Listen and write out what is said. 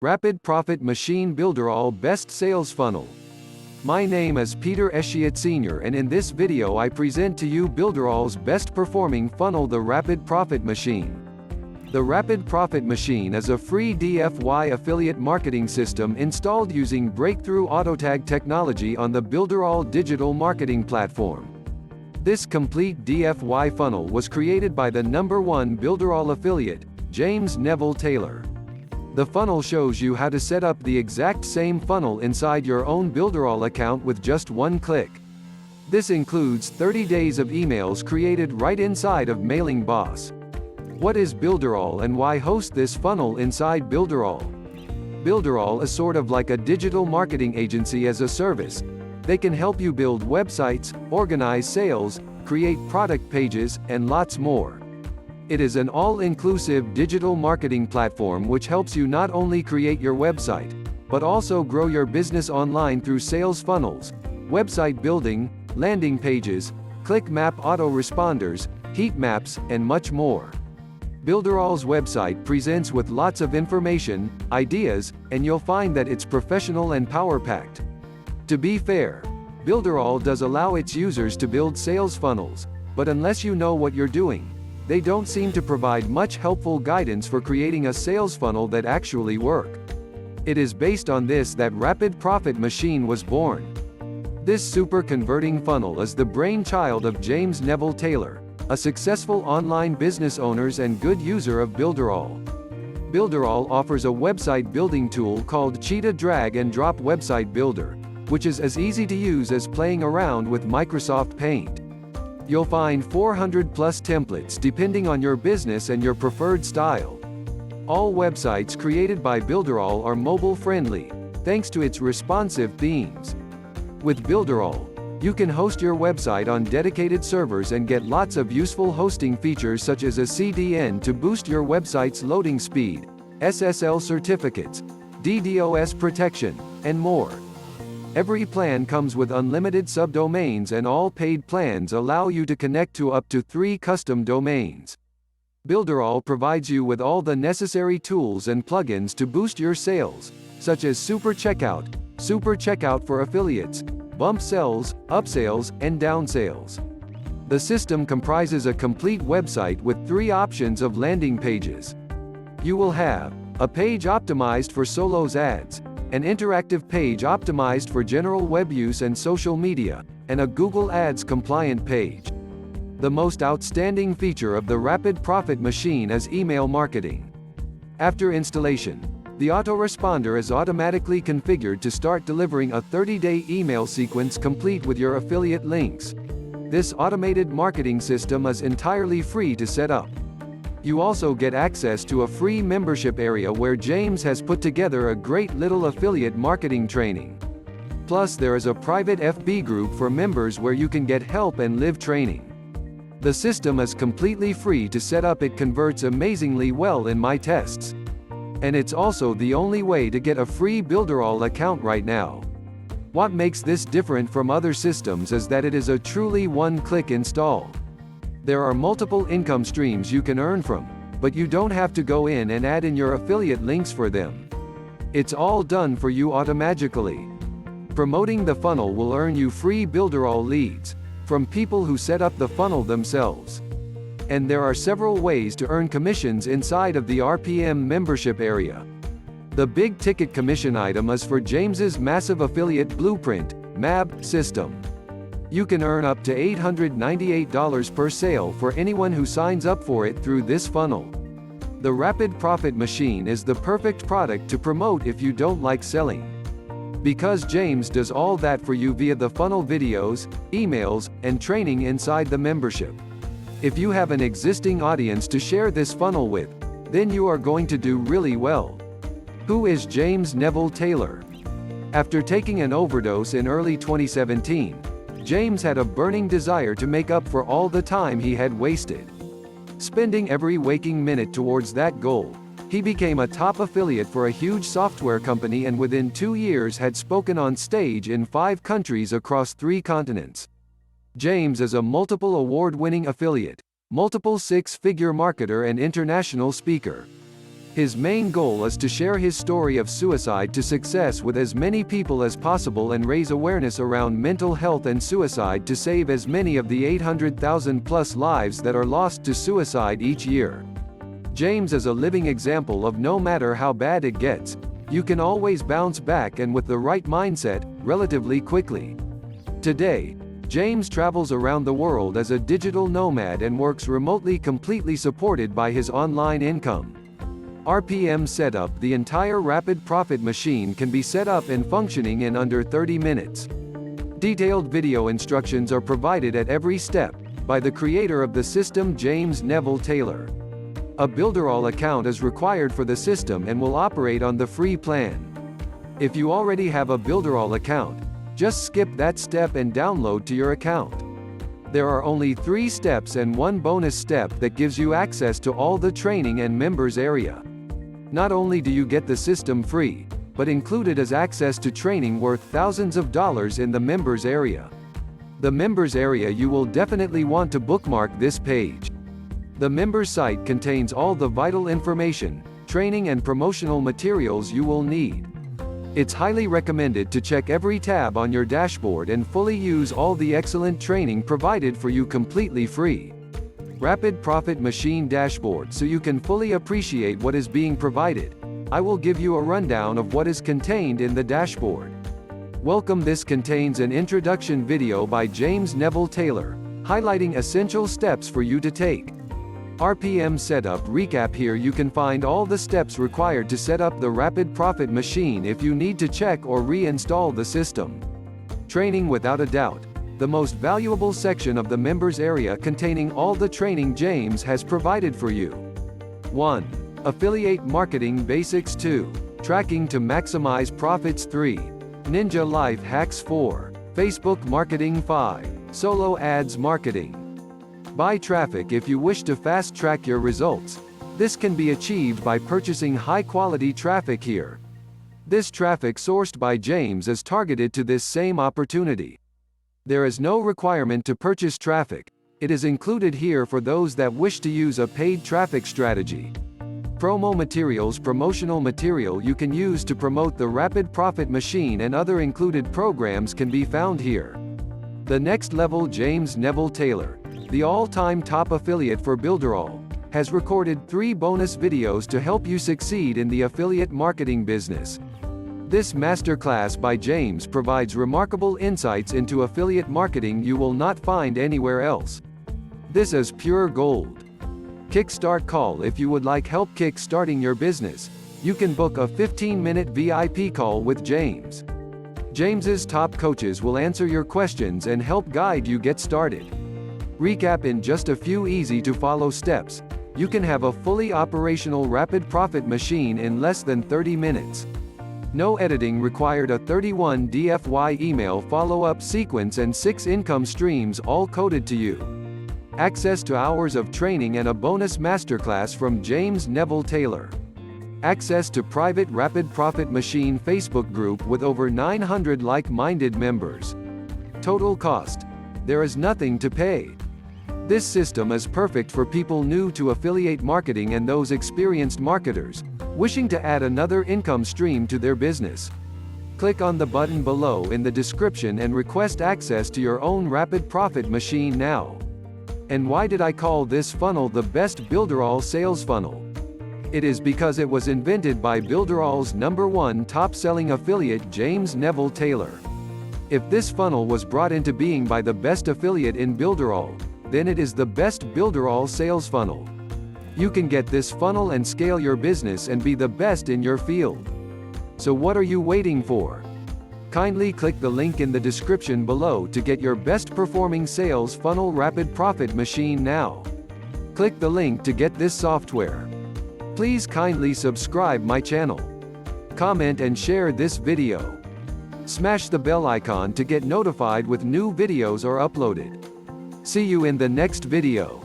Rapid Profit Machine Builderall Best Sales Funnel. My name is Peter Eshiett Sr. and in this video I present to you Builderall's best performing funnel, the Rapid Profit Machine. The Rapid Profit Machine is a free DIY affiliate marketing system installed using breakthrough AutoTag technology on the Builderall digital marketing platform. This complete DIY funnel was created by the #1 Builderall affiliate, James Neville Taylor. The funnel shows you how to set up the exact same funnel inside your own Builderall account with just one click. This includes 30 days of emails created right inside of Mailing Boss. What is Builderall and why host this funnel inside Builderall? Builderall is sort of like a digital marketing agency as a service. They can help you build websites, organize sales, create product pages, and lots more. It is an all-inclusive digital marketing platform which helps you not only create your website, but also grow your business online through sales funnels, website building, landing pages, click map autoresponders, heat maps, and much more. Builderall's website presents with lots of information, ideas, and you'll find that it's professional and power-packed. To be fair, Builderall does allow its users to build sales funnels, but unless you know what you're doing, they don't seem to provide much helpful guidance for creating a sales funnel that actually work. It is based on this that Rapid Profit Machine was born. This super converting funnel is the brainchild of James Neville Taylor, a successful online business owner and good user of Builderall. Builderall offers a website building tool called Cheetah Drag and Drop Website Builder, which is as easy to use as playing around with Microsoft Paint. You'll find 400 plus templates depending on your business and your preferred style. All websites created by Builderall are mobile friendly, thanks to its responsive themes. With Builderall, you can host your website on dedicated servers and get lots of useful hosting features such as a CDN to boost your website's loading speed, SSL certificates, DDoS protection, and more. Every plan comes with unlimited subdomains and all paid plans allow you to connect to up to 3 custom domains. Builderall provides you with all the necessary tools and plugins to boost your sales, such as Super Checkout for affiliates, bump sells, upsells, and downsales. The system comprises a complete website with 3 options of landing pages. You will have a page optimized for solos ads, an interactive page optimized for general web use and social media, and a Google Ads compliant page. The most outstanding feature of the Rapid Profit Machine is email marketing. After installation, the autoresponder is automatically configured to start delivering a 30-day email sequence complete with your affiliate links. This automated marketing system is entirely free to set up. You also get access to a free membership area where James has put together a great little affiliate marketing training. Plus there is a private FB group for members where you can get help and live training. The system is completely free to set up. It converts amazingly well in my tests. And it's also the only way to get a free Builderall account right now. What makes this different from other systems is that it is a truly one-click install. There are multiple income streams you can earn from, but you don't have to go in and add in your affiliate links for them. It's all done for you automatically. Promoting the funnel will earn you free Builderall leads from people who set up the funnel themselves. And there are several ways to earn commissions inside of the RPM membership area. The big ticket commission item is for James's massive affiliate blueprint (MAB) system. You can earn up to $898 per sale for anyone who signs up for it through this funnel. The Rapid Profit Machine is the perfect product to promote if you don't like selling. Because James does all that for you via the funnel videos, emails, and training inside the membership. If you have an existing audience to share this funnel with, then you are going to do really well. Who is James Neville Taylor? After taking an overdose in early 2017, James had a burning desire to make up for all the time he had wasted. Spending every waking minute towards that goal, he became a top affiliate for a huge software company and within 2 years had spoken on stage in 5 countries across 3 continents. James is a multiple award-winning affiliate, multiple 6-figure marketer and international speaker. His main goal is to share his story of suicide to success with as many people as possible and raise awareness around mental health and suicide to save as many of the 800,000 plus lives that are lost to suicide each year. James is a living example of no matter how bad it gets, you can always bounce back, and with the right mindset, relatively quickly. Today, James travels around the world as a digital nomad and works remotely, completely supported by his online income. RPM setup: the entire rapid profit machine can be set up and functioning in under 30 minutes. Detailed video instructions are provided at every step, by the creator of the system, James Neville Taylor. A Builderall account is required for the system and will operate on the free plan. If you already have a Builderall account, just skip that step and download to your account. There are only 3 steps and 1 bonus step that gives you access to all the training and members area. Not only do you get the system free, but included is access to training worth thousands of dollars in the members area. The members area, you will definitely want to bookmark this page. The members site contains all the vital information, training and promotional materials you will need. It's highly recommended to check every tab on your dashboard and fully use all the excellent training provided for you completely free. Rapid Profit Machine Dashboard. So you can fully appreciate what is being provided, I will give you a rundown of what is contained in the dashboard. Welcome. This contains an introduction video by James Neville Taylor, highlighting essential steps for you to take. RPM setup recap. Here you can find all the steps required to set up the Rapid Profit Machine if you need to check or reinstall the system. Training. Without a doubt, the most valuable section of the members area, containing all the training James has provided for you. 1. Affiliate Marketing Basics. 2. Tracking to Maximize Profits. 3. Ninja Life Hacks. 4. Facebook Marketing. 5. Solo Ads Marketing. Buy traffic. If you wish to fast-track your results, this can be achieved by purchasing high-quality traffic here. This traffic sourced by James is targeted to this same opportunity. There is no requirement to purchase traffic. It is included here for those that wish to use a paid traffic strategy. Promo materials. Promotional material you can use to promote the Rapid Profit Machine and other included programs can be found here. The next level. James Neville Taylor, the all-time top affiliate for Builderall, has recorded 3 bonus videos to help you succeed in the affiliate marketing business. This masterclass by James provides remarkable insights into affiliate marketing you will not find anywhere else. This is pure gold. Kickstart call. If you would like help kick-starting your business, you can book a 15-minute VIP call with James. James's top coaches will answer your questions and help guide you get started. Recap. In just a few easy-to-follow steps, you can have a fully operational Rapid Profit Machine in less than 30 minutes. No editing required. A 31 DFY email follow-up sequence and 6 income streams all coded to you. Access to hours of training and a bonus masterclass from James Neville Taylor. Access to private Rapid Profit Machine Facebook group with over 900 like-minded members. Total cost: there is nothing to pay. This system is perfect for people new to affiliate marketing and those experienced marketers wishing to add another income stream to their business. Click on the button below in the description and request access to your own Rapid Profit Machine now. And why did I call this funnel the best Builderall sales funnel? It is because it was invented by Builderall's #1 top-selling affiliate, James Neville Taylor. If this funnel was brought into being by the best affiliate in Builderall, then it is the best Builderall sales funnel. You can get this funnel and scale your business and be the best in your field. So what are you waiting for? Kindly click the link in the description below to get your best performing sales funnel Rapid Profit Machine now. Click the link to get this software. Please kindly subscribe my channel. Comment and share this video. Smash the bell icon to get notified with new videos are uploaded. See you in the next video.